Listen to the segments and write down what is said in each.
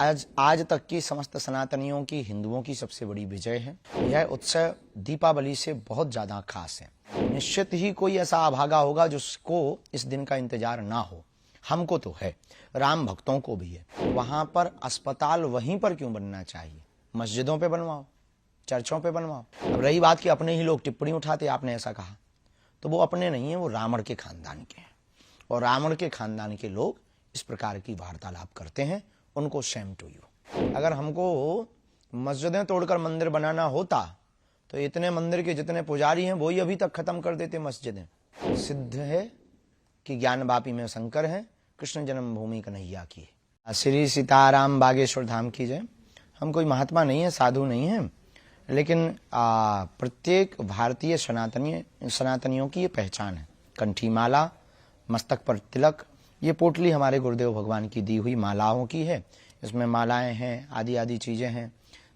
आज तक की समस्त सनातनियों की, हिंदुओं की सबसे बड़ी विजय है। यह उत्सव दीपावली से बहुत ज्यादा खास है। निश्चित ही कोई ऐसा अभागा होगा जिसको इस दिन का इंतजार ना हो। हमको तो है, राम भक्तों को भी है। वहां पर अस्पताल वहीं पर क्यों बनना चाहिए? मस्जिदों पे बनवाओ, चर्चों पे बनवाओ। अब रही बात कि अपने ही लोग टिप्पणी उठाते, आपने ऐसा कहा, तो वो अपने नहीं है, वो रावण के खानदान के हैं। और रावण के खानदान के लोग इस प्रकार की वार्तालाप करते हैं, उनको शेम टू यू। अगर हमको मस्जिदें तोड़कर मंदिर बनाना होता तो इतने मंदिर के जितने पुजारी हैं वही अभी तक खत्म कर देते मस्जिदें। सिद्ध है कि ज्ञान वापी में शंकर है, कृष्ण जन्मभूमि कन्हैया की है। श्री सीताराम बागेश्वर धाम की जय। हम कोई महात्मा नहीं है, साधु नहीं है, लेकिन प्रत्येक भारतीय सनातनियों की ये पहचान है। कंठी माला, मस्तक पर तिलक, ये पोटली हमारे गुरुदेव भगवान की दी हुई मालाओं की है। इसमें मालाएं हैं, आदि आदि चीजें हैं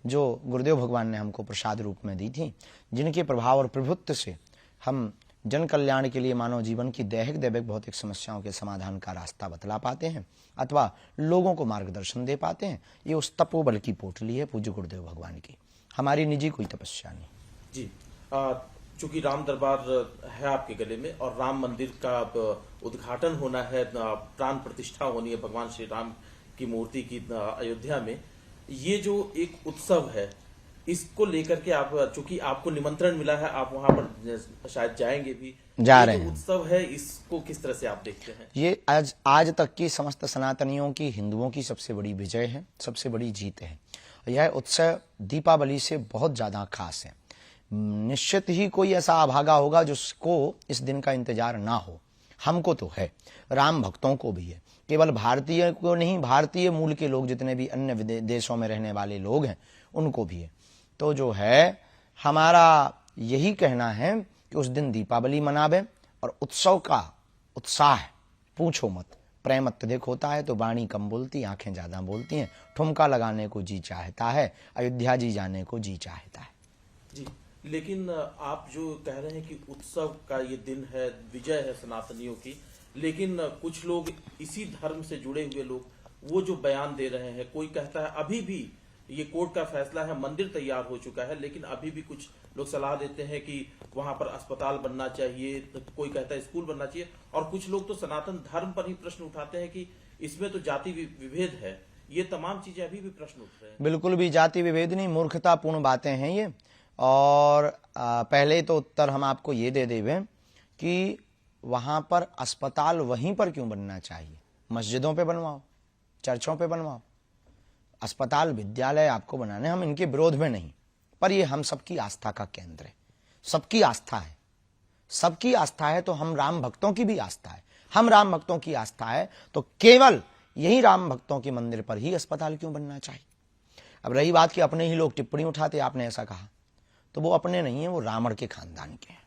जो गुरुदेव भगवान ने हमको प्रसाद रूप में दी थी, जिनके प्रभाव और प्रभुत्व से हम जन कल्याण के लिए मानव जीवन की दैहिक दैविक भौतिक समस्याओं के समाधान का रास्ता बतला पाते हैं अथवा लोगों को मार्गदर्शन दे पाते हैं। ये उस तपोबल की पोटली है पूज्य गुरुदेव भगवान की, हमारी निजी कोई तपस्या नहीं जी। चूंकि राम दरबार है आपके गले में और राम मंदिर का उद्घाटन होना है, प्राण प्रतिष्ठा होनी है भगवान श्री राम की मूर्ति की अयोध्या में, ये जो एक उत्सव है इसको लेकर के आप, चूंकि आपको निमंत्रण मिला है, आप वहां पर शायद जाएंगे भी, जा रहे हैं। उत्सव है, इसको किस तरह से आप देखते हैं? ये आज तक की समस्त सनातनियों की, हिंदुओं की सबसे बड़ी विजय है, सबसे बड़ी जीत है। यह उत्सव दीपावली से बहुत ज्यादा खास है। निश्चित ही कोई ऐसा अभागा होगा जिसको इस दिन का इंतजार ना हो। हमको तो है, राम भक्तों को भी है। केवल भारतीय को नहीं, भारतीय मूल के लोग जितने भी अन्य देशों में रहने वाले लोग हैं उनको भी है। तो जो है, हमारा यही कहना है कि उस दिन दीपावली मनावे और उत्सव का उत्साह पूछो मत। प्रेम अत्यधिक होता है तो वाणी कम बोलती, आंखें ज्यादा बोलती हैं। ठुमका लगाने को जी चाहता है, अयोध्या जी जाने को जी चाहता है। जी, लेकिन आप जो कह रहे हैं कि उत्सव का ये दिन है, विजय है सनातनियों की, लेकिन कुछ लोग इसी धर्म से जुड़े हुए लोग वो जो बयान दे रहे हैं, कोई कहता है अभी भी ये कोर्ट का फैसला है, मंदिर तैयार हो चुका है, लेकिन अभी भी कुछ लोग सलाह देते हैं कि वहां पर अस्पताल बनना चाहिए, तो कोई कहता है स्कूल बनना चाहिए, और कुछ लोग तो सनातन धर्म पर ही प्रश्न उठाते हैं कि इसमें तो जाति विभेद है। ये तमाम चीजें अभी भी प्रश्न उठ रहे हैं। बिल्कुल भी जाति विभेद नहीं, मूर्खतापूर्ण बातें हैं ये। और पहले तो उत्तर हम आपको ये दे देवे कि वहां पर अस्पताल वहीं पर क्यों बनना चाहिए? मस्जिदों पे बनवाओ, चर्चों पे बनवाओ। अस्पताल, विद्यालय आपको बनाने, हम इनके विरोध में नहीं, पर ये हम सबकी आस्था का केंद्र है। सबकी आस्था है, सबकी आस्था है तो हम राम भक्तों की भी आस्था है। हम राम भक्तों की आस्था है तो केवल यही राम भक्तों के मंदिर पर ही अस्पताल क्यों बनना चाहिए? अब रही बात कि अपने ही लोग टिप्पणी उठाते, आपने ऐसा कहा, तो वो अपने नहीं है, वो रावण के खानदान के हैं।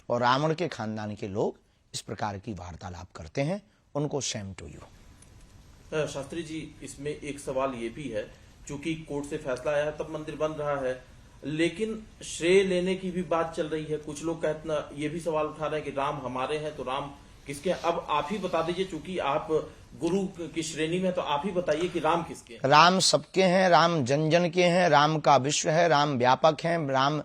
और रावण के खानदान के लोग इस प्रकार की वार्तालाप करते हैं, उनको Shem to you. Shastri ji, इसमें एक सवाल ये भी है, चूंकि कोर्ट से फैसला आया है तब मंदिर बन रहा है, लेकिन श्रेय लेने की भी बात चल रही है। कुछ लोग कहते ये भी सवाल उठा रहे हैं कि राम हमारे हैं तो राम किसके? अब आप ही बता दीजिए, चूंकि आप गुरु की श्रेणी में, तो आप ही बताइए कि राम किसके हैं? राम सबके हैं, राम जन जन के हैं, राम का विश्व है, राम व्यापक है, राम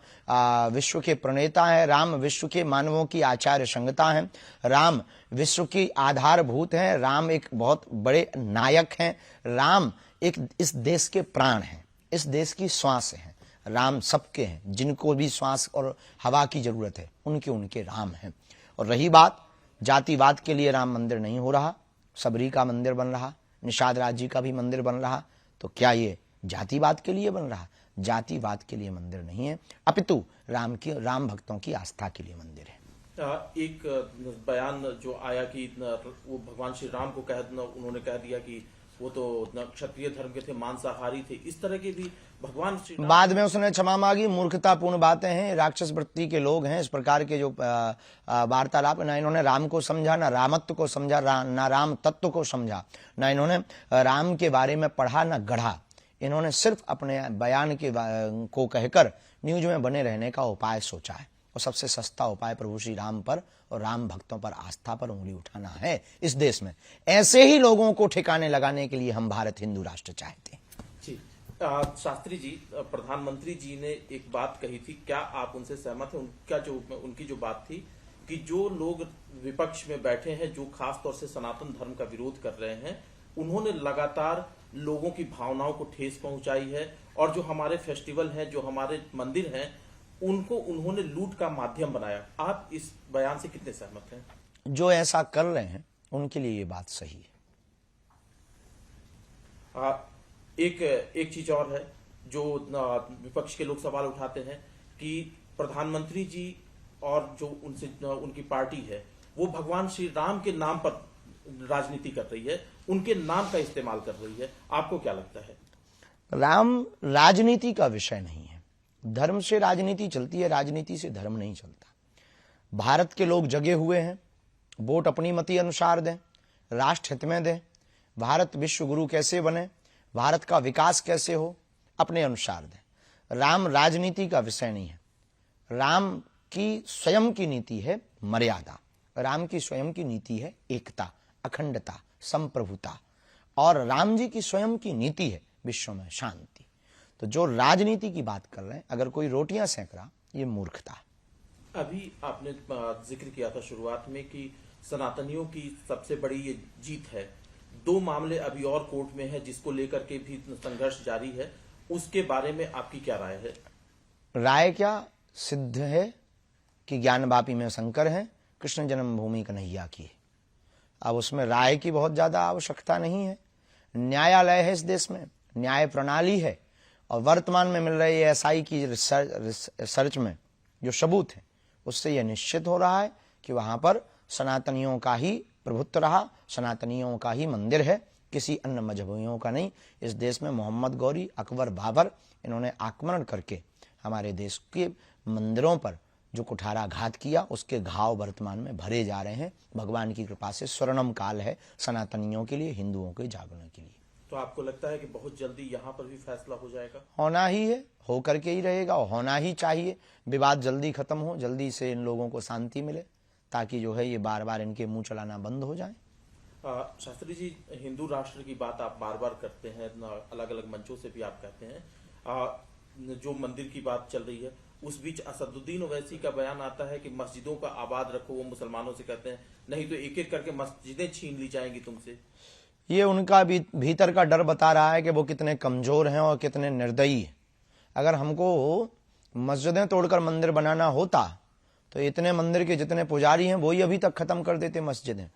विश्व के प्रणेता है, राम विश्व के मानवों की आचार्य संगता है, राम विश्व की आधारभूत है, राम एक बहुत बड़े नायक हैं, राम एक इस देश के प्राण हैं, इस देश की श्वास है। राम सबके हैं, जिनको भी श्वास और हवा की जरूरत है उनके राम हैं। और रही बात जातिवाद के लिए राम मंदिर नहीं हो रहा, सबरी का मंदिर बन रहा, निषाद राज जी का भी मंदिर बन रहा, तो क्या ये जातिवाद के लिए बन रहा? जातिवाद के लिए मंदिर नहीं है, अपितु राम भक्तों की आस्था के लिए मंदिर है। एक बयान जो आया कि वो भगवान श्री राम को उन्होंने कह दिया कि वो तो क्षत्रिय धर्म के थे, मांसाहारी थे, इस तरह के भी भगवान श्री राम। बाद में उसने क्षमा मांगी। मूर्खतापूर्ण बातें हैं, राक्षस वृत्ति के लोग हैं। इस प्रकार के जो वार्तालाप, ना इन्होंने राम को समझा, ना रामत्व को समझा, ना राम तत्व को समझा, ना इन्होंने राम के बारे में पढ़ा, ना गढ़ा। इन्होंने सिर्फ अपने बयान को कहकर न्यूज में बने रहने का उपाय सोचा है। और सबसे सस्ता उपाय प्रभु श्री राम पर और राम भक्तों पर आस्था पर उंगली उठाना है इस देश में। ऐसे ही लोगों को ठिकाने लगाने के लिए हम भारत हिंदू राष्ट्र चाहते हैं। शास्त्री जी, प्रधानमंत्री जी ने एक बात कही थी, क्या आप उनसे सहमत हैं? उनकी जो बात थी कि जो लोग विपक्ष में बैठे हैं, जो खास तौर से सनातन धर्म का विरोध कर रहे हैं, उन्होंने लगातार लोगों की भावनाओं को ठेस पहुंचाई है और जो हमारे फेस्टिवल हैं, जो हमारे मंदिर हैं, उनको उन्होंने लूट का माध्यम बनाया। आप इस बयान से कितने सहमत हैं? जो ऐसा कर रहे हैं उनके लिए ये बात सही है। एक चीज और है जो विपक्ष के लोग सवाल उठाते हैं कि प्रधानमंत्री जी और जो उनकी पार्टी है वो भगवान श्री राम के नाम पर राजनीति कर रही है, उनके नाम का इस्तेमाल कर रही है। आपको क्या लगता है? राम राजनीति का विषय नहीं है। धर्म से राजनीति चलती है, राजनीति से धर्म नहीं चलता। भारत के लोग जगे हुए हैं, वोट अपनी मति अनुसार दें, राष्ट्र हित में दें, भारत विश्व गुरु कैसे बने, भारत का विकास कैसे हो, अपने अनुसार दें। राम राजनीति का विषय नहीं है। राम की स्वयं की नीति है मर्यादा, राम की स्वयं की नीति है एकता, अखंडता, संप्रभुता, और राम जी की स्वयं की नीति है विश्व में शांति। तो जो राजनीति की बात कर रहे हैं, अगर कोई रोटियां सेंक रहा, ये मूर्खता। अभी आपने जिक्र किया था शुरुआत में कि सनातनियों की सबसे बड़ी ये जीत है। 2 मामले अभी और कोर्ट में है जिसको लेकर के भी संघर्ष जारी है, उसके बारे में आपकी क्या राय है? राय क्या, सिद्ध है कि ज्ञानवापी में शंकर है, कृष्ण जन्मभूमि कन्हैया की है। अब उसमें राय की बहुत ज्यादा आवश्यकता नहीं है। न्यायालय है इस देश में, न्याय प्रणाली है, और वर्तमान में मिल रही एसआई की रिसर्च में जो सबूत है, उससे यह निश्चित हो रहा है कि वहां पर सनातनियों का ही प्रभुत्व रहा, सनातनियों का ही मंदिर है, किसी अन्य मजहबियों का नहीं। इस देश में मोहम्मद गौरी, अकबर, बाबर, इन्होंने आक्रमण करके हमारे देश के मंदिरों पर जो कुठाराघात किया, उसके घाव वर्तमान में भरे जा रहे हैं। भगवान की कृपा से स्वर्णम काल है सनातनियों के लिए, हिंदुओं के जागरण के लिए। तो आपको लगता है कि बहुत जल्दी यहाँ पर भी फैसला हो जाएगा? होना ही है, होकर के ही रहेगा, और होना ही चाहिए। विवाद जल्दी खत्म हो, जल्दी से इन लोगों को शांति मिले, ताकि जो है ये बार बार इनके मुंह चलाना बंद हो जाए। शास्त्री जी, हिंदू राष्ट्र की बात आप बार बार करते हैं, अलग अलग मंचों से भी आप कहते हैं। जो मंदिर की बात चल रही है, उस बीच असदुद्दीन ओवैसी का बयान आता है कि मस्जिदों का आबाद रखो। वो मुसलमानों से कहते हैं नहीं तो एक एक करके मस्जिदें छीन ली जाएंगी तुमसे। ये उनका भी भीतर का डर बता रहा है कि वो कितने कमजोर हैं और कितने निर्दयी हैं। अगर हमको मस्जिदें तोड़कर मंदिर बनाना होता तो इतने मंदिर के जितने पुजारी हैं वही अभी तक खत्म कर देते मस्जिदें।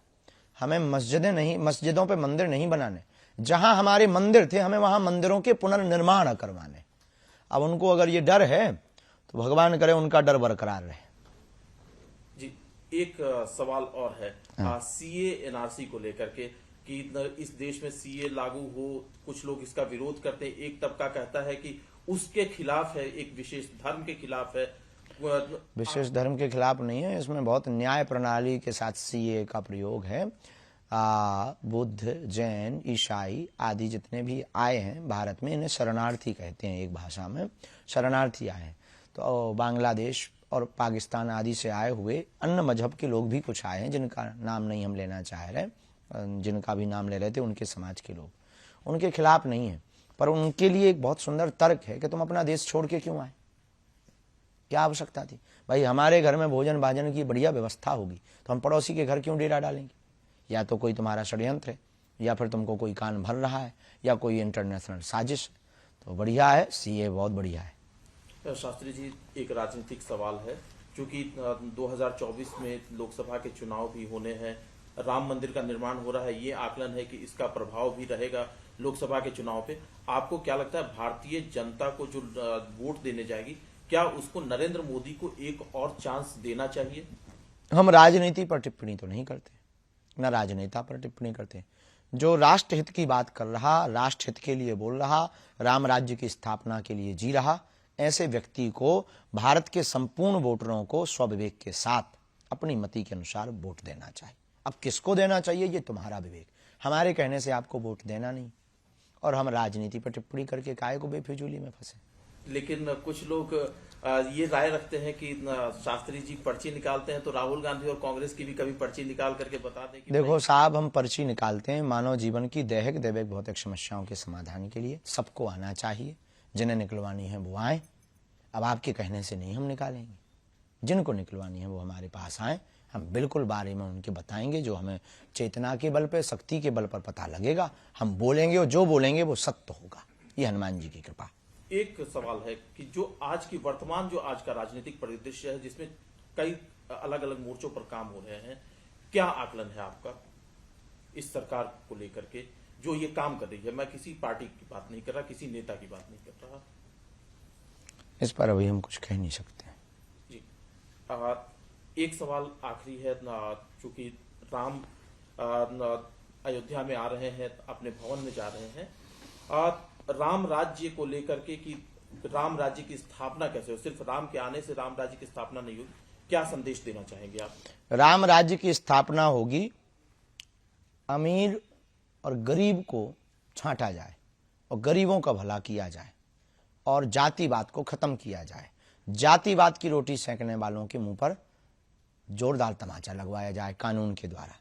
हमें मस्जिदें नहीं, मस्जिदों पे मंदिर नहीं बनाने। जहां हमारे मंदिर थे हमें वहां मंदिरों के पुनर्निर्माण करवाने। अब उनको अगर ये डर है तो भगवान करे उनका डर बरकरार रहे। जी, एक सवाल और है सीए एनआरसी को लेकर के कि इस देश में सीए लागू हो, कुछ लोग इसका विरोध करते हैं। एक तबका कहता है कि उसके खिलाफ है, एक विशेष धर्म के खिलाफ है। विशेष धर्म के खिलाफ नहीं है, इसमें बहुत न्याय प्रणाली के साथ सीए का प्रयोग है। बुद्ध, जैन, ईसाई आदि जितने भी आए हैं भारत में, इन्हें शरणार्थी कहते हैं। एक भाषा में शरणार्थी आए हैं। तो बांग्लादेश और पाकिस्तान आदि से आए हुए अन्य मजहब के लोग भी कुछ आए हैं, जिनका नाम नहीं हम लेना चाह रहे, जिनका भी नाम ले रहे थे उनके समाज के लोग, उनके खिलाफ नहीं है। पर उनके लिए एक बहुत सुंदर तर्क है कि तुम अपना देश छोड़ के क्यों आए, क्या आवश्यकता थी? भाई हमारे घर में भोजन भाजन की बढ़िया व्यवस्था होगी तो हम पड़ोसी के घर क्यों डेरा डालेंगे? या तो कोई तुम्हारा षड्यंत्र है, या फिर तुमको कोई कान भर रहा है, या कोई इंटरनेशनल साजिश है। तो बढ़िया है, सीए बहुत बढ़िया है। शास्त्री जी, एक राजनीतिक सवाल है, क्योंकि 2024 में लोकसभा के चुनाव भी होने हैं, राम मंदिर का निर्माण हो रहा है, ये आकलन है कि इसका प्रभाव भी रहेगा लोकसभा के चुनाव पे। आपको क्या लगता है, भारतीय जनता को जो वोट देने जाएगी, क्या उसको नरेंद्र मोदी को एक और चांस देना चाहिए? हम राजनीति पर टिप्पणी तो नहीं करते, न राजनेता पर टिप्पणी करते। जो राष्ट्र हित की बात कर रहा, राष्ट्र हित के लिए बोल रहा, राम राज्य की स्थापना के लिए जी रहा, ऐसे व्यक्ति को भारत के संपूर्ण वोटरों को स्वविवेक के साथ अपनी मति के अनुसार वोट देना चाहिए। अब किसको देना चाहिए ये तुम्हारा विवेक, हमारे कहने से आपको वोट देना नहीं। और हम राजनीति पर टिप्पणी करके काहे को बेफिजूली में फंसे। लेकिन कुछ लोग ये राय रखते हैं कि शास्त्री जी पर्ची निकालते हैं तो राहुल गांधी और कांग्रेस की भी कभी पर्ची निकाल करके बता दें कि देखो साहब, हम पर्ची निकालते हैं मानव जीवन की दैहिक दैविक भौतिक समस्याओं के समाधान के लिए। सबको आना चाहिए, जिन्हें निकलवानी है वो आए। अब आपके कहने से नहीं हम निकालेंगे, जिनको निकलवानी है वो हमारे पास आए, हम बिल्कुल बारे में उनके बताएंगे। जो हमें चेतना के बल पर, शक्ति के बल पर पता लगेगा, हम बोलेंगे और जो बोलेंगे वो सत्य होगा। ये हनुमान जी की कृपा। एक सवाल है कि जो आज की वर्तमान जो आज का राजनीतिक परिदृश्य है, जिसमें कई अलग अलग मोर्चों पर काम हो रहे हैं, क्या आकलन है आपका इस सरकार को लेकर के जो ये काम कर रही है? मैं किसी पार्टी की बात नहीं कर रहा, किसी नेता की बात नहीं कर रहा। इस पर अभी हम कुछ कह नहीं सकते हैं जी। एक सवाल आखिरी है, चूंकि राम अयोध्या में आ रहे हैं, अपने भवन में जा रहे हैं, राम राज्य को लेकर के कि राम राज्य की स्थापना कैसे हो? सिर्फ राम के आने से राम राज्य की स्थापना नहीं होगी, क्या संदेश देना चाहेंगे आप? राम राज्य की स्थापना होगी, अमीर और गरीब को छांटा जाए और गरीबों का भला किया जाए और जातिवाद को खत्म किया जाए। जातिवाद की रोटी सेंकने वालों के मुंह पर जोरदार तमाचा लगवाया जाए कानून के द्वारा।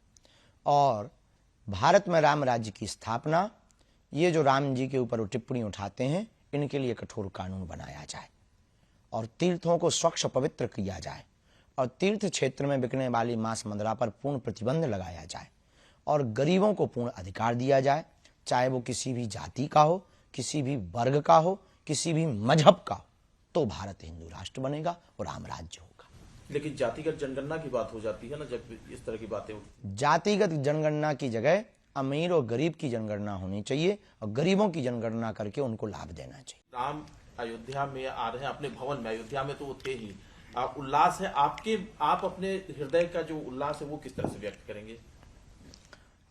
और भारत में राम राज्य की स्थापना, ये जो राम जी के ऊपर वो टिप्पणी उठाते हैं, इनके लिए कठोर कानून बनाया जाए और तीर्थों को स्वच्छ पवित्र किया जाए और तीर्थ क्षेत्र में बिकने वाली मांस मंदरा पर पूर्ण प्रतिबंध लगाया जाए और गरीबों को पूर्ण अधिकार दिया जाए, चाहे वो किसी भी जाति का हो, किसी भी वर्ग का हो, किसी भी मजहब का हो, तो भारत हिंदू राष्ट्र बनेगा और राम राज्य होगा। लेकिन जातिगत जनगणना की बात हो जाती है ना, जब इस तरह की बातें उठती। जातिगत जनगणना की जगह अमीर और गरीब की जनगणना होनी चाहिए और गरीबों की जनगणना करके उनको लाभ देना चाहिए। राम अयोध्या में आ रहे हैं, अपने भवन में, अयोध्या में तो वो थे ही, उल्लास है आपके, आप अपने हृदय का जो उल्लास है वो किस तरह से व्यक्त करेंगे?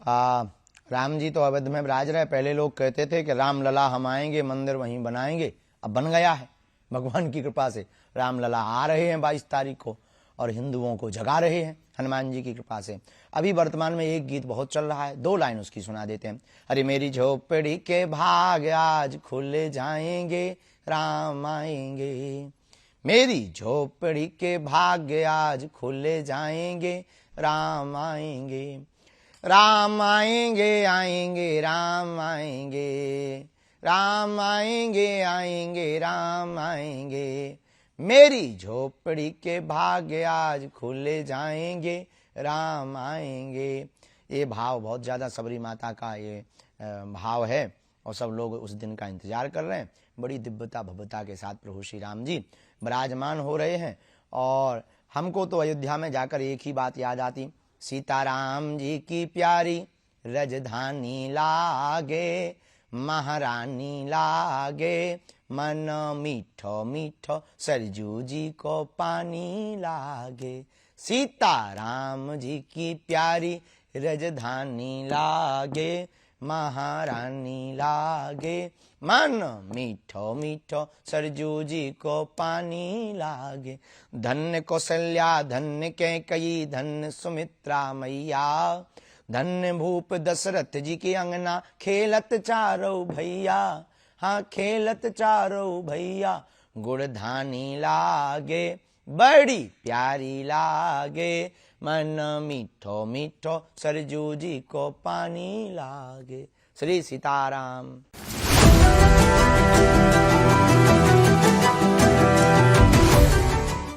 राम जी तो अवध में विराज रहे। पहले लोग कहते थे कि राम लला हम आएंगे, मंदिर वहीं बनाएंगे। अब बन गया है भगवान की कृपा से। राम लला आ रहे हैं 22 तारीख को और हिंदुओं को जगा रहे हैं हनुमान जी की कृपा से। अभी वर्तमान में एक गीत बहुत चल रहा है, 2 लाइन उसकी सुना देते हैं। अरे मेरी झोपड़ी के भाग आज खुल जाएंगे, राम आएंगे। मेरी झोपड़ी के भाग्य आज खुल जाएंगे, राम आएंगे। राम आएंगे आएंगे राम आएंगे, राम आएंगे आएंगे राम आएंगे। मेरी झोपड़ी के भाग्य आज खुल जाएंगे, राम आएंगे। ये भाव बहुत ज़्यादा सबरी माता का ये भाव है और सब लोग उस दिन का इंतजार कर रहे हैं। बड़ी दिव्यता भव्यता के साथ प्रभु श्री राम जी विराजमान हो रहे हैं। और हमको तो अयोध्या में जाकर एक ही बात याद आती, सीताराम जी की प्यारी राजधानी लागे, महारानी लागे, मन मीठो मीठो सरजू जी को पानी लागे। सीताराम जी की प्यारी राजधानी लागे, महारानी लागे, मन मीठो मीठो सरजू जी को पानी लागे। धन्य कौशल्या धन्य कैकेयी धन्य सुमित्रा मैया, धन्य भूप दशरथ जी की अंगना खेलत चारों भैया। हाँ खेलत चारों भैया, गुड़धानी लागे, बड़ी प्यारी लागे, मन मीठो मीठो सरजू जी को पानी लागे। श्री सीताराम।